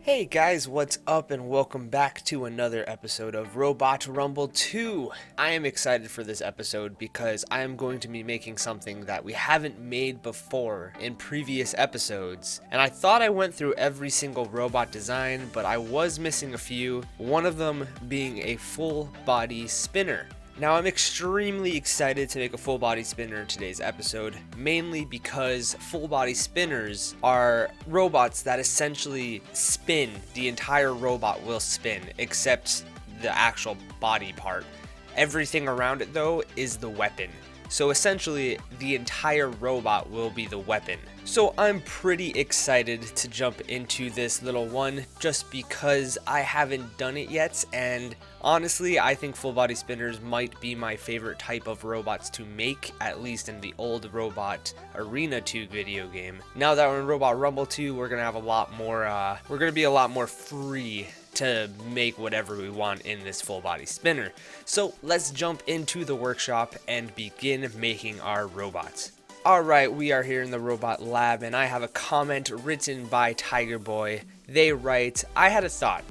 Hey guys, what's up and welcome back to another episode of Robot Rumble 2. I am excited for this episode because I am going to be making something that we haven't made before in previous episodes. And I thought I went through every single robot design, but I was missing a few, one of them being a full body spinner. Now I'm extremely excited to make a full body spinner in today's episode, mainly because full body spinners are robots that essentially spin. The entire robot will spin, except the actual body part. Everything around it though is the weapon. So essentially, the entire robot will be the weapon. So I'm pretty excited to jump into this little one just because I haven't done it yet, and honestly, I think full body spinners might be my favorite type of robots to make, at least in the old Robot Arena 2 video game. Now that we're in Robot Rumble 2, we're gonna have a lot more, we're gonna be a lot more free to make whatever we want in this full body spinner. So let's jump into the workshop and begin making our robots. Alright, we are here in the robot lab and I have a comment written by Tiger Boy. They write, I had a thought.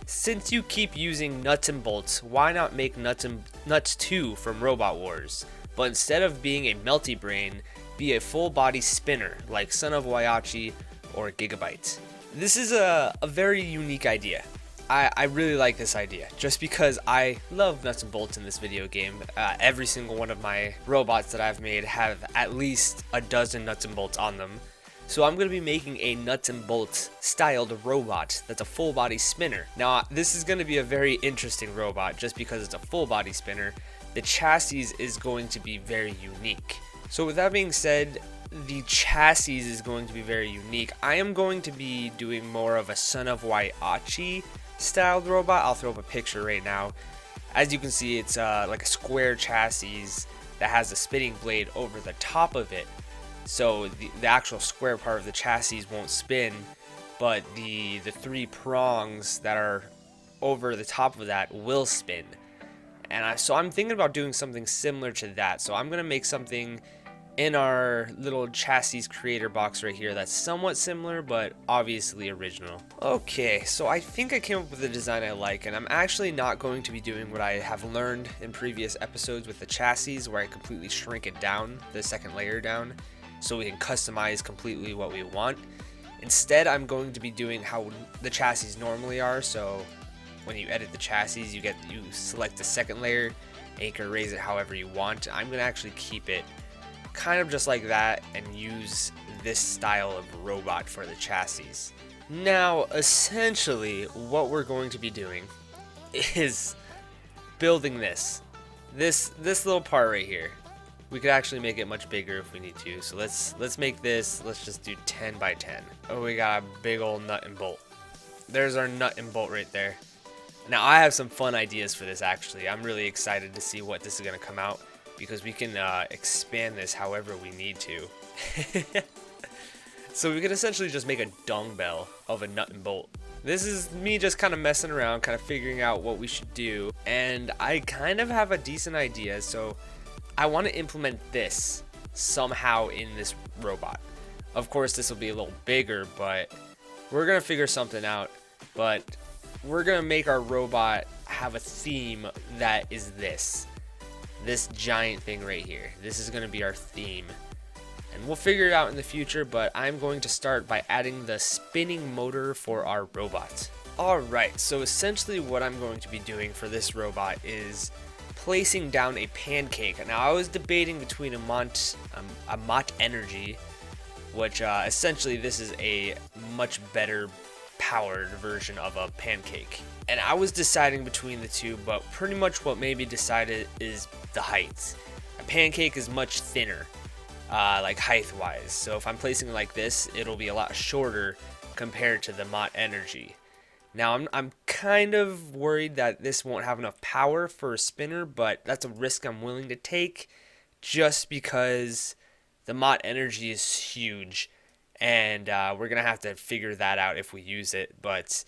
Since you keep using nuts and bolts, why not make Nuts 2 from Robot Wars? But instead of being a melty brain, be a full body spinner like Son of Waiachi or Gigabyte. This is a very unique idea. I really like this idea just because I love nuts and bolts in this video game. Every single one of my robots that I've made have at least a dozen nuts and bolts on them. So I'm going to be making a nuts and bolts styled robot that's a full body spinner. Now this is going to be a very interesting robot just because it's a full body spinner. The chassis is going to be very unique. So with that being said, the chassis is going to be very unique. I am going to be doing more of a Son of Waiachi styled robot. I'll throw up a picture right now. As you can see, it's like a square chassis that has a spinning blade over the top of it. So the actual square part of the chassis won't spin, but the three prongs that are over the top of that will spin. And so I'm thinking about doing something similar to that. So I'm gonna make something in our little chassis creator box right here that's somewhat similar but obviously original. Okay, so I think I came up with a design I like, and I'm actually not going to be doing what I have learned in previous episodes with the chassis where I completely shrink it down, the second layer down, so we can customize completely what we want. Instead, I'm going to be doing how the chassis normally are. So when you edit the chassis, you select the second layer and you can raise it however you want. I'm going to actually keep it kind of just like that and use this style of robot for the chassis. Now essentially what we're going to be doing is building this little part right here. We could actually make it much bigger if we need to, so let's make this, let's just do 10 by 10. Oh, we got a big old nut and bolt. There's our nut and bolt right there. Now I have some fun ideas for this actually. I'm really excited to see what this is going to come out, because we can expand this however we need to. So we can essentially just make a dumbbell of a nut and bolt. This is me just kind of messing around, kind of figuring out what we should do, and I kind of have a decent idea. So I want to implement this somehow in this robot. Of course this will be a little bigger, but we're gonna figure something out. But we're gonna make our robot have a theme that is this giant thing right here. This is going to be our theme, and we'll figure it out in the future, but I'm going to start by adding the spinning motor for our robot. Alright, so essentially what I'm going to be doing for this robot is placing down a pancake. Now I was debating between a Mott Energy, which essentially this is a much better powered version of a pancake. And I was deciding between the two, but pretty much what made me decide is the height. A pancake is much thinner, like height-wise. So if I'm placing it like this, it'll be a lot shorter compared to the Mott Energy. Now I'm kind of worried that this won't have enough power for a spinner, but that's a risk I'm willing to take, just because the Mott Energy is huge, and we're gonna have to figure that out if we use it. But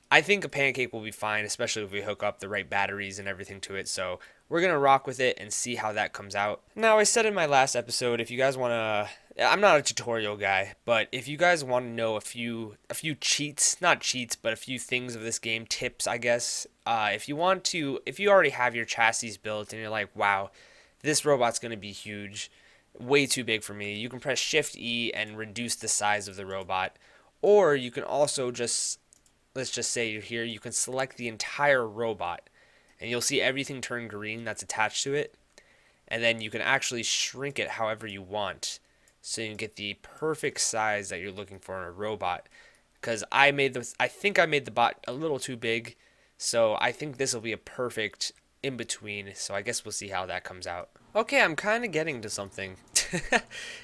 I think a pancake will be fine, especially if we hook up the right batteries and everything to it. So we're gonna rock with it and see how that comes out. Now, I said in my last episode, if you guys want to I'm not a tutorial guy, but if you guys want to know a few cheats, not cheats, but a few things of this game, tips, I guess. If you already have your chassis built and you're like, wow, this robot's gonna be huge, way too big for me, you can press Shift E and reduce the size of the robot, or you can also just, let's just say you're here, you can select the entire robot, and you'll see everything turn green that's attached to it, and then you can actually shrink it however you want so you can get the perfect size that you're looking for in a robot. Because I think I made the bot a little too big, so I think this will be a perfect in between. So I guess we'll see how that comes out. Okay, I'm kind of getting to something.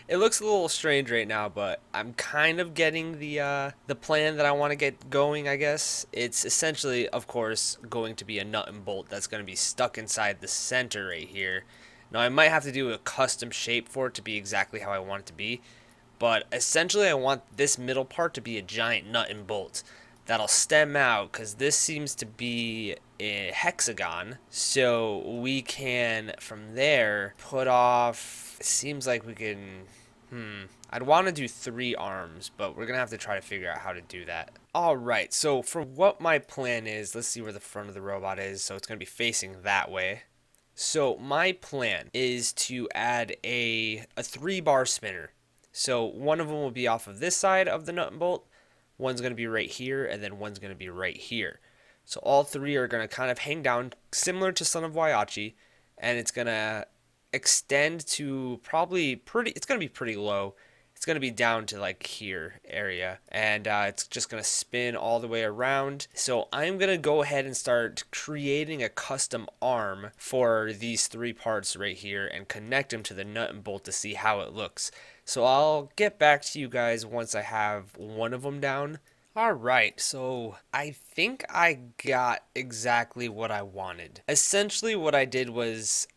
It looks a little strange right now, but I'm kind of getting the plan that I want to get going, I guess. It's essentially, of course, going to be a nut and bolt that's going to be stuck inside the center right here. Now, I might have to do a custom shape for it to be exactly how I want it to be, but essentially I want this middle part to be a giant nut and bolt that'll stem out, because this seems to be a hexagon, so we can from there put off, it seems like we can, I'd want to do 3 arms, but we're gonna have to try to figure out how to do that. Alright, so for what my plan is, let's see where the front of the robot is. So it's gonna be facing that way. So my plan is to add a 3-bar spinner. So one of them will be off of this side of the nut and bolt, one's going to be right here, and then one's going to be right here. So all 3 are going to kind of hang down, similar to Son of Waiachi, and it's going to extend to it's going to be pretty low. It's going to be down to like here area, and it's just going to spin all the way around. So I'm going to go ahead and start creating a custom arm for these 3 parts right here and connect them to the nut and bolt to see how it looks. So I'll get back to you guys once I have one of them down. Alright, so I think I got exactly what I wanted. Essentially what I did was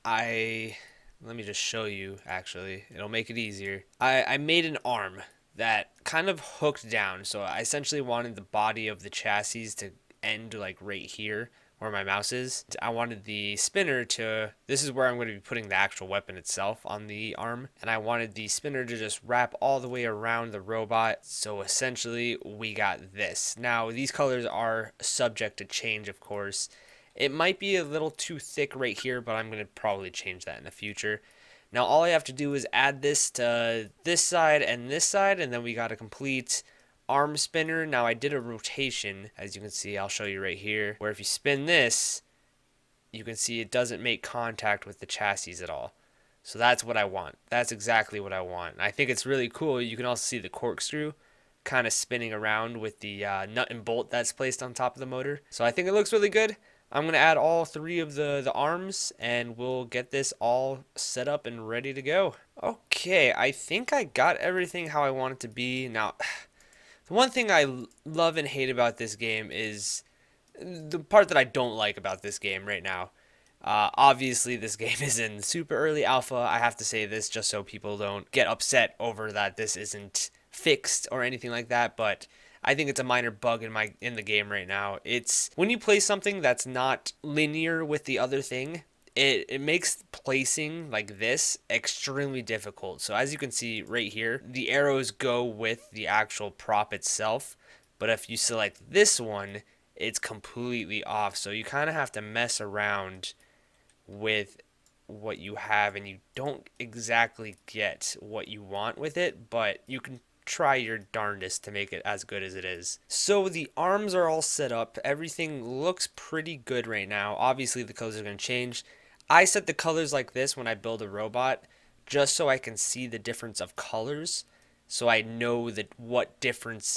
let me just show you, actually. It'll make it easier. I made an arm that kind of hooked down. So I essentially wanted the body of the chassis to end like right here where my mouse is. I wanted the spinner to, this is where I'm going to be putting the actual weapon itself on the arm. And I wanted the spinner to just wrap all the way around the robot. So essentially we got this. Now these colors are subject to change, of course. It might be a little too thick right here, but I'm going to probably change that in the future. Now all I have to do is add this to this side, and then we got a complete arm spinner. Now I did a rotation, as you can see, I'll show you right here, where if you spin this, you can see it doesn't make contact with the chassis at all. So that's what I want. That's exactly what I want. I think it's really cool. You can also see the corkscrew kind of spinning around with the nut and bolt that's placed on top of the motor. So I think it looks really good. I'm going to add all 3 of the arms, and we'll get this all set up and ready to go. Okay, I think I got everything how I want it to be. Now, the one thing I love and hate about this game is the part that I don't like about this game right now. Obviously, this game is in super early alpha. I have to say this just so people don't get upset over that this isn't fixed or anything like that, but I think it's a minor bug in the game right now. It's when you play something that's not linear with the other thing, it makes placing like this extremely difficult. So as you can see right here, the arrows go with the actual prop itself, but if you select this one, it's completely off. So you kind of have to mess around with what you have, and you don't exactly get what you want with it, but you can try your darndest to make it as good as it is. So the arms are all set up. Everything looks pretty good right now. Obviously the colors are going to change. I set the colors like this when I build a robot just so I can see the difference of colors, so I know that what different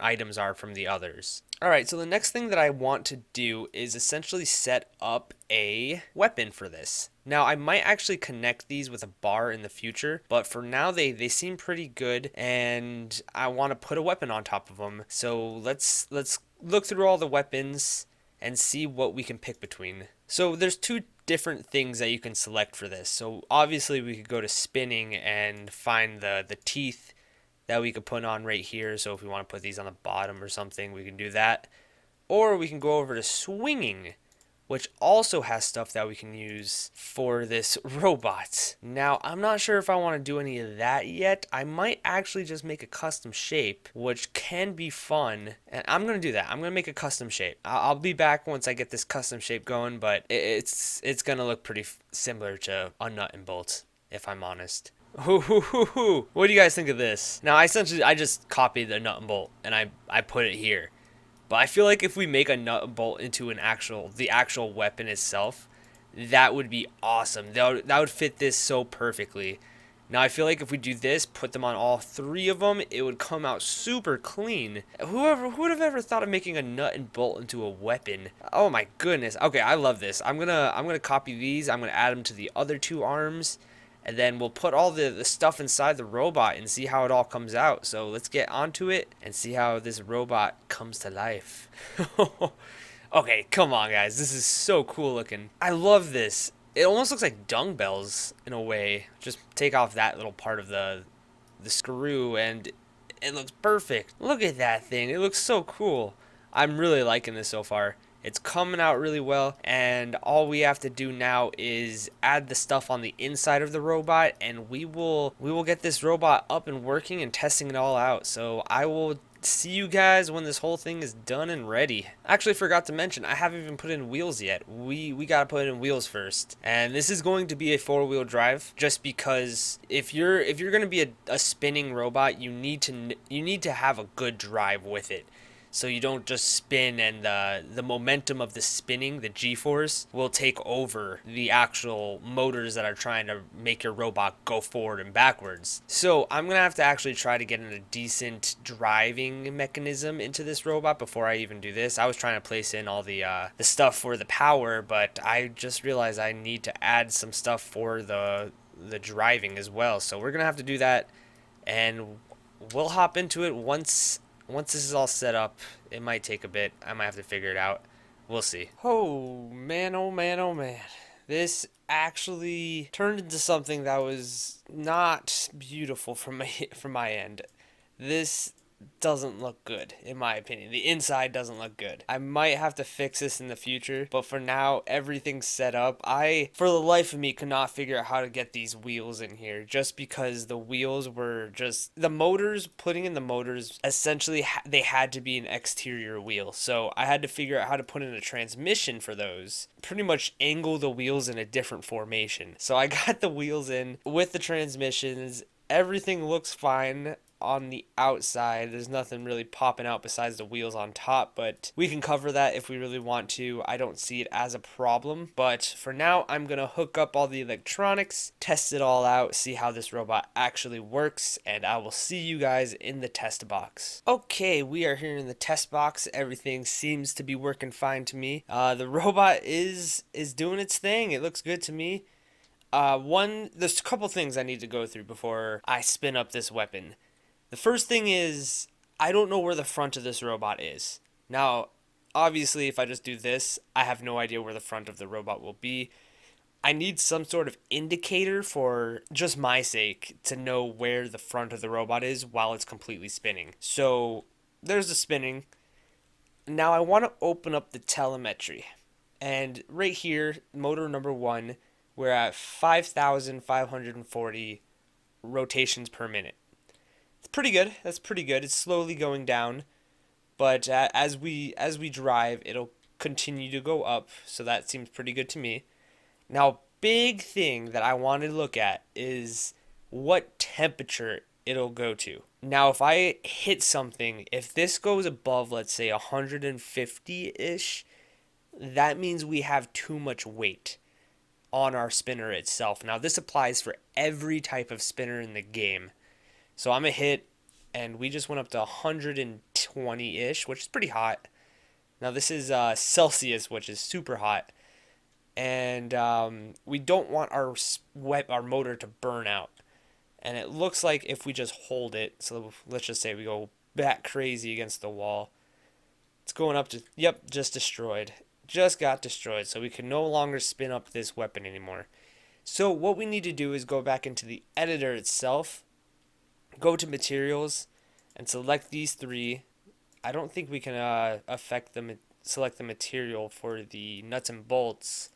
items are from the others. Alright, so the next thing that I want to do is essentially set up a weapon for this. Now, I might actually connect these with a bar in the future, but for now they seem pretty good, and I want to put a weapon on top of them. So let's look through all the weapons and see what we can pick between. So there's 2 different things that you can select for this. So obviously we could go to spinning and find the teeth that we could put on right here. So if we want to put these on the bottom or something, we can do that. Or we can go over to swinging, which also has stuff that we can use for this robot. Now, I'm not sure if I want to do any of that yet. I might actually just make a custom shape, which can be fun, and I'm going to do that. I'm going to make a custom shape. I'll be back once I get this custom shape going, but it's going to look pretty similar to a nut and bolt, if I'm honest. What do you guys think of this? Now, I just copied the nut and bolt, and I put it here. But I feel like if we make a nut bolt into the actual weapon itself, that would be awesome. That would fit this so perfectly. Now I feel like if we do this, put them on all three of them, it would come out super clean. Who would have ever thought of making a nut and bolt into a weapon? Oh my goodness. Okay, I love this. I'm gonna copy these. I'm gonna add them to the other two arms. And then we'll put all the stuff inside the robot and see how it all comes out. So let's get onto it and see how this robot comes to life. Okay, come on, guys. This is so cool looking. I love this. It almost looks like dung bells in a way. Just take off that little part of the screw and it looks perfect. Look at that thing. It looks so cool. I'm really liking this so far. It's coming out really well, and all we have to do now is add the stuff on the inside of the robot, and we will get this robot up and working and testing it all out. So I will see you guys when this whole thing is done and ready. I actually forgot to mention, I haven't even put in wheels yet. We gotta put in wheels first, and this is going to be a 4-wheel drive, just because if you're gonna be a spinning robot, you need to have a good drive with it. So you don't just spin, and the momentum of the spinning, the G-force, will take over the actual motors that are trying to make your robot go forward and backwards. So I'm going to have to actually try to get in a decent driving mechanism into this robot before I even do this. I was trying to place in all the stuff for the power, but I just realized I need to add some stuff for the driving as well. So we're going to have to do that, and we'll hop into it once this is all set up. It might take a bit. I might have to figure it out. We'll see. Oh man, oh man, oh man. This actually turned into something that was not beautiful from my end. This doesn't look good, in my opinion. The inside doesn't look good. I might have to fix this in the future, but for now, everything's set up. I, for the life of me, could not figure out how to get these wheels in here, just because the wheels were just... The motors, putting in the motors, essentially, they had to be an exterior wheel, so I had to figure out how to put in a transmission for those. Pretty much angle the wheels in a different formation. So I got the wheels in with the transmissions. Everything looks fine on the outside. There's nothing really popping out besides the wheels on top, but we can cover that if we really want to. I don't see it as a problem, but for now I'm gonna hook up all the electronics, test it all out, see how this robot actually works, and I will see you guys in the test box. Okay, we are here in the test box. Everything seems to be working fine to me. The robot is doing its thing. It looks good to me. There's a couple things I need to go through before I spin up this weapon. The first thing is, I don't know where the front of this robot is. Now, obviously, if I just do this, I have no idea where the front of the robot will be. I need some sort of indicator for just my sake to know where the front of the robot is while it's completely spinning. So, there's the spinning. Now, I want to open up the telemetry. And right here, motor number 1, we're at 5,540 rotations per minute. It's pretty good. That's pretty good. It's slowly going down, but as we drive, it'll continue to go up. So that seems pretty good to me. Now, big thing that I wanted to look at is what temperature it'll go to. Now, if I hit something, if this goes above, let's say 150-ish, that means we have too much weight on our spinner itself. Now, this applies for every type of spinner in the game. So I'm going to hit, and we just went up to 120-ish, which is pretty hot. Now this is Celsius, which is super hot. And we don't want our motor to burn out. And it looks like if we just hold it, so let's just say we go back crazy against the wall. It's going up to, yep, just destroyed. Just got destroyed, so we can no longer spin up this weapon anymore. So what we need to do is go back into the editor itself, go to materials, and select these three. I don't think we can affect them select the material for the nuts and bolts,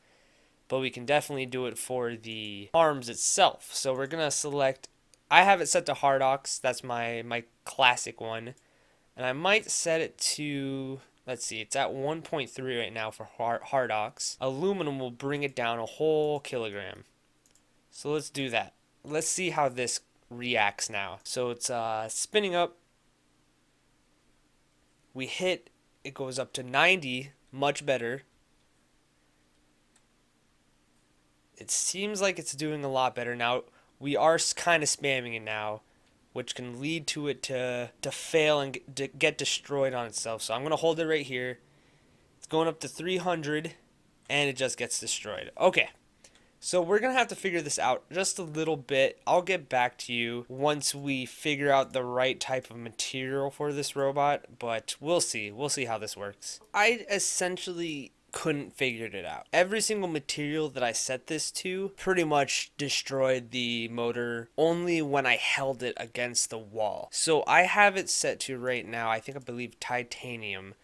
but we can definitely do it for the arms itself. So we're gonna select, I have it set to Hardox, that's my classic one, and I might set it to, let's see, it's at 1.3 right now for Hardox. Aluminum will bring it down a whole kilogram. So let's do that. Let's see how this reacts now. So it's spinning up. We hit, it goes up to 90, much better. It seems like it's doing a lot better now. We are kind of spamming it now, which can lead to it to fail and get destroyed on itself. So I'm going to hold it right here. It's going up to 300, and it just gets destroyed. Okay. So we're going to have to figure this out just a little bit. I'll get back to you once we figure out the right type of material for this robot, but we'll see. We'll see how this works. I essentially couldn't figure it out. Every single material that I set this to pretty much destroyed the motor only when I held it against the wall. So I have it set to right now, I believe titanium,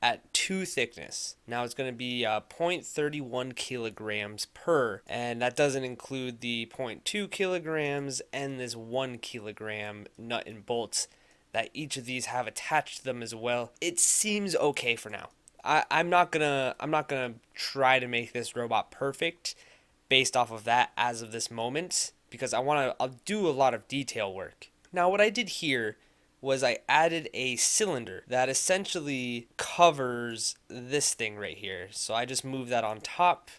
at 2 thickness. Now it's going to be 0.31 kilograms per, and that doesn't include the 0.2 kilograms and this 1 kilogram nut and bolts that each of these have attached to them as well. It seems okay for now. I'm not gonna try to make this robot perfect based off of that as of this moment, because I'll do a lot of detail work. Now what I did here was I added a cylinder that essentially covers this thing right here. So I just moved that on top,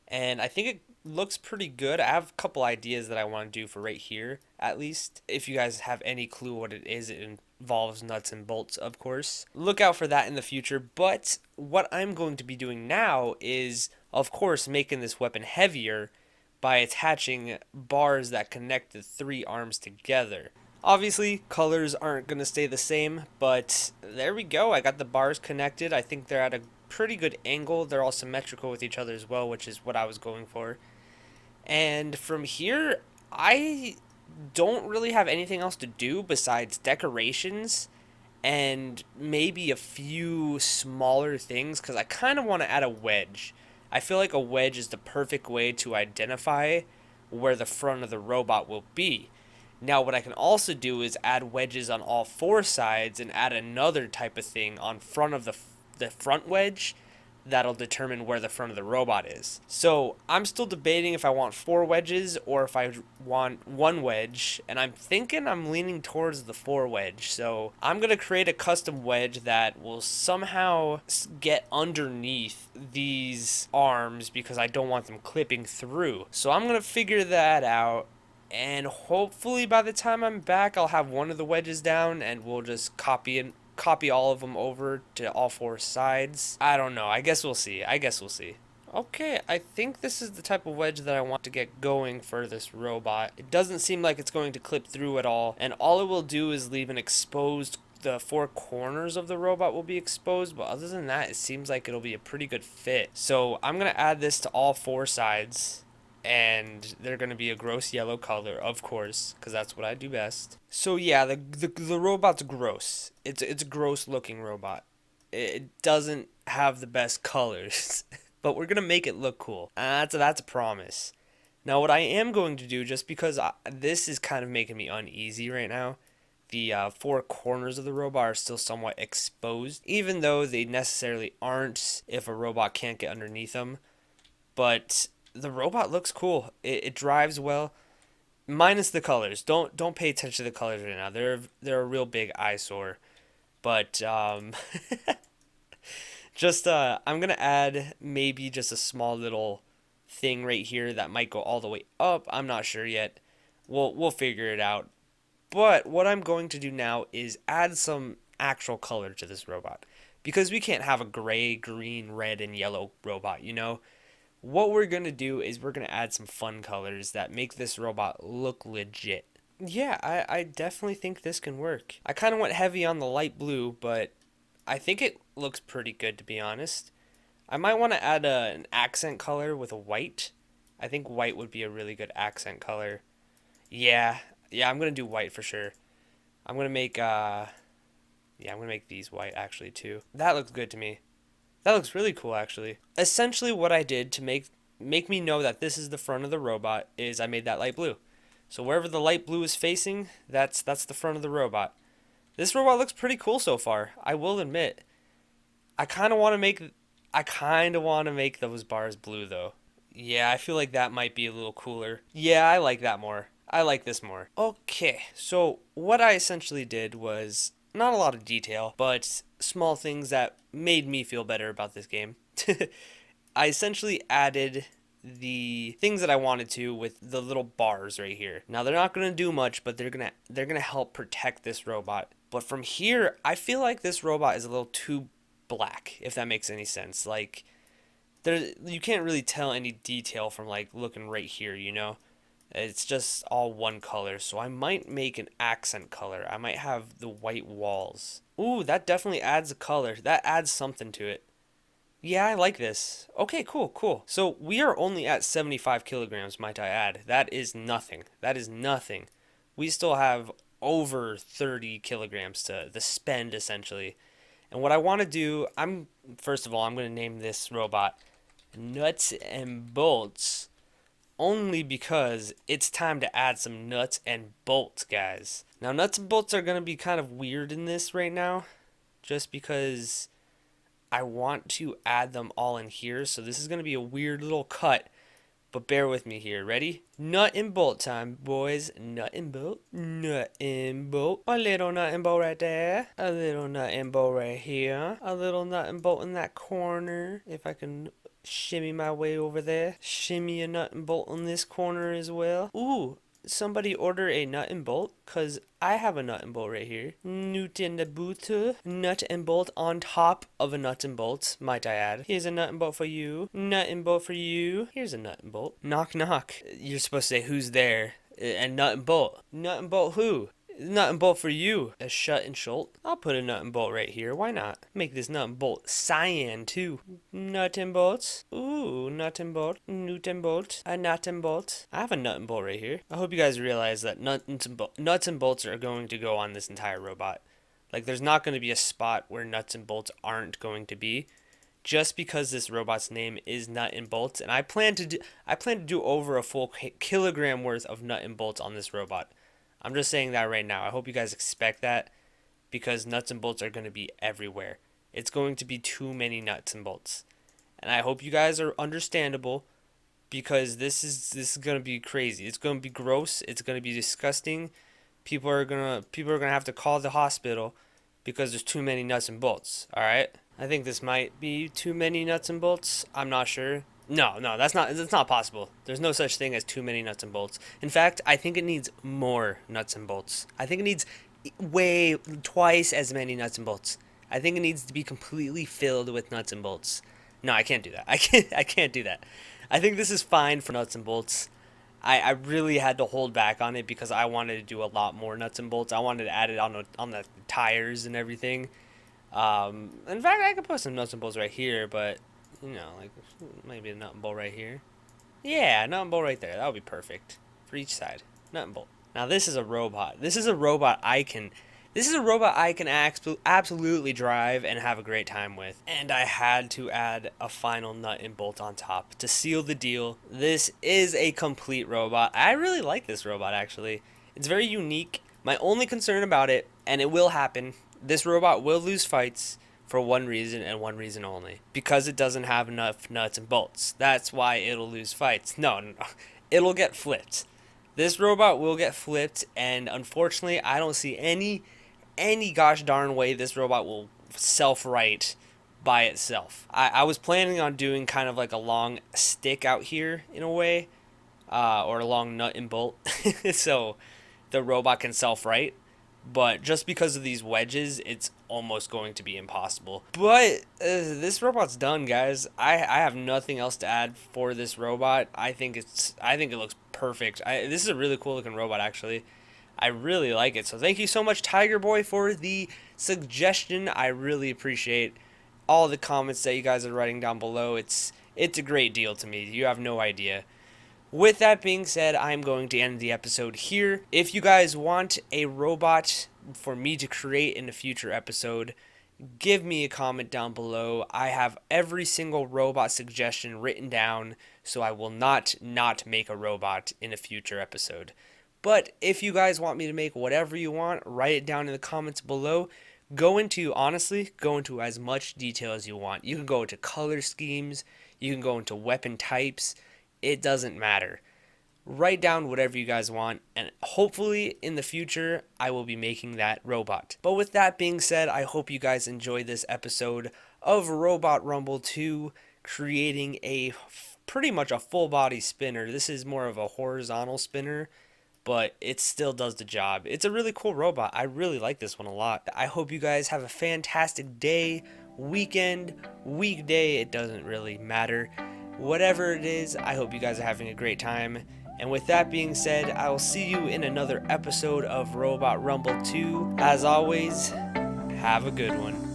and I think it looks pretty good. I have a couple ideas that I want to do for right here, at least. If you guys have any clue what it is, it involves nuts and bolts, of course. Look out for that in the future, but what I'm going to be doing now is, of course, making this weapon heavier by attaching bars that connect the 3 arms together. Obviously, colors aren't going to stay the same, but there we go. I got the bars connected. I think they're at a pretty good angle. They're all symmetrical with each other as well, which is what I was going for. And from here, I don't really have anything else to do besides decorations and maybe a few smaller things, because I kind of want to add a wedge. I feel like a wedge is the perfect way to identify where the front of the robot will be. Now what I can also do is add wedges on all 4 sides and add another type of thing on front of the front wedge that'll determine where the front of the robot is. So I'm still debating if I want 4 wedges or if I want 1 wedge, and I'm thinking I'm leaning towards the 4 wedge. So I'm going to create a custom wedge that will somehow get underneath these arms because I don't want them clipping through. So I'm going to figure that out. And hopefully by the time I'm back, I'll have one of the wedges down and we'll just copy all of them over to all 4 sides. I don't know. I guess we'll see. Okay, I think this is the type of wedge that I want to get going for this robot. It doesn't seem like it's going to clip through at all, and all it will do is leave an exposed, the 4 corners of the robot will be exposed, but other than that, it seems like it'll be a pretty good fit. So I'm going to add this to all 4 sides, and they're going to be a gross yellow color, of course, because that's what I do best. So yeah, the robot's gross. It's a gross looking robot. It doesn't have the best colors, but we're going to make it look cool. That's a promise. Now what I am going to do, just because this is kind of making me uneasy right now, the 4 corners of the robot are still somewhat exposed, even though they necessarily aren't if a robot can't get underneath them. But the robot looks cool. It drives well, minus the colors. Don't pay attention to the colors right now. They're a real big eyesore. But just I'm gonna add maybe just a small little thing right here that might go all the way up. I'm not sure yet. We'll figure it out. But what I'm going to do now is add some actual color to this robot, because we can't have a gray, green, red, and yellow robot, you know? What we're going to do is we're going to add some fun colors that make this robot look legit. Yeah, I definitely think this can work. I kind of went heavy on the light blue, but I think it looks pretty good, to be honest. I might want to add an accent color with a white. I think white would be a really good accent color. Yeah, I'm going to do white for sure. I'm going to make, I'm going to make these white actually too. That looks good to me. That looks really cool, actually. Essentially, what I did to make me know that this is the front of the robot is I made that light blue. So wherever the light blue is facing, that's the front of the robot. This robot looks pretty cool so far. I will admit. I kind of want to make I kind of want to make those bars blue though. Yeah, I feel like that might be a little cooler. Yeah, I like that more. I like this more. Okay, so what I essentially did was not a lot of detail, but small things that made me feel better about this game. I essentially added the things that I wanted to with the little bars right here. Now they're not going to do much, but they're going to help protect this robot. But from here, I feel like this robot is a little too black, if that makes any sense. Like there you can't really tell any detail from like looking right here, you know? It's just all one color, so I might make an accent color. I might have the white walls. Ooh, that definitely adds a color. That adds something to it. Yeah, I like this. Okay, cool, cool. So we are only at 75 kilograms, might I add. That is nothing. That is nothing. We still have over 30 kilograms to spend, essentially. And what I want to do, first of all, I'm going to name this robot Nuts and Bolts, only because it's time to add some nuts and bolts, guys. Now, nuts and bolts are going to be kind of weird in this right now, just because I want to add them all in here. So this is going to be a weird little cut, but bear with me here. Ready? Nut and bolt time, boys. Nut and bolt. Nut and bolt. A little nut and bolt right there. A little nut and bolt right here. A little nut and bolt in that corner. If I can shimmy my way over there. Shimmy a nut and bolt in this corner as well. Ooh, somebody order a nut and bolt, because I have a nut and bolt right here. Nut and bolt. Nut and bolt on top of a nut and bolt, might I add. Here's a nut and bolt for you. Nut and bolt for you. Here's a nut and bolt. Knock, knock. You're supposed to say who's there. And nut and bolt. Nut and bolt who? Nut and bolt for you. A shut and sholt. I'll put a nut and bolt right here. Why not? Make this nut and bolt cyan too. Nut and bolts. Ooh, nut and bolt. Nut and bolt. A nut and bolt. I have a nut and bolt right here. I hope you guys realize that nuts and bolts are going to go on this entire robot. Like, there's not going to be a spot where nuts and bolts aren't going to be, just because this robot's name is Nut and Bolts, and I plan to do over a full kilogram worth of nut and bolts on this robot. I'm just saying that right now. I hope you guys expect that, because nuts and bolts are going to be everywhere. It's going to be too many nuts and bolts. And I hope you guys are understandable, because this is going to be crazy. It's going to be gross. It's going to be disgusting. People are going to have to call the hospital because there's too many nuts and bolts, all right? I think this might be too many nuts and bolts. I'm not sure. No, that's not possible. There's no such thing as too many nuts and bolts. In fact, I think it needs more nuts and bolts. I think it needs way twice as many nuts and bolts. I think it needs to be completely filled with nuts and bolts. No, I can't do that. I can't do that. I think this is fine for nuts and bolts. I really had to hold back on it because I wanted to do a lot more nuts and bolts. I wanted to add it on the tires and everything. In fact, I could put some nuts and bolts right here, but like maybe a nut and bolt right here. Yeah, nut and bolt right there. That would be perfect for each side. Nut and bolt. Now this is a robot. This is a robot I can. This is a robot I can absolutely drive and have a great time with. And I had to add a final nut and bolt on top to seal the deal. This is a complete robot. I really like this robot, actually. It's very unique. My only concern about it, and it will happen, this robot will lose fights for one reason and one reason only. Because it doesn't have enough nuts and bolts. That's why it'll lose fights. No. It'll get flipped. This robot will get flipped, and unfortunately, I don't see any gosh darn way this robot will self-right by itself. I was planning on doing kind of like a long stick out here in a way, or a long nut and bolt, so the robot can self-right. But just because of these wedges, it's almost going to be impossible. But this robot's done, guys. I have nothing else to add for this robot. I think it looks perfect. This is a really cool looking robot, actually. I really like it. So thank you so much, Tiger Boy, for the suggestion. I really appreciate all the comments that you guys are writing down below. It's a great deal to me. You have no idea. With that being said, I'm going to end the episode here. If you guys want a robot for me to create in a future episode, give me a comment down below. I have every single robot suggestion written down, so I will not make a robot in a future episode. But if you guys want me to make whatever you want, write it down in the comments below. Honestly, go into as much detail as you want. You can go into color schemes, you can go into weapon types, it doesn't matter. Write down whatever you guys want, and hopefully in the future I will be making that robot. But with that being said, I hope you guys enjoyed this episode of Robot Rumble 2, creating pretty much a full body spinner. This is more of a horizontal spinner, but it still does the job. It's a really cool robot. I really like this one a lot. I hope you guys have a fantastic day, weekend, weekday, it doesn't really matter. Whatever it is, I hope you guys are having a great time. And with that being said, I will see you in another episode of Robot Rumble 2. As always, have a good one.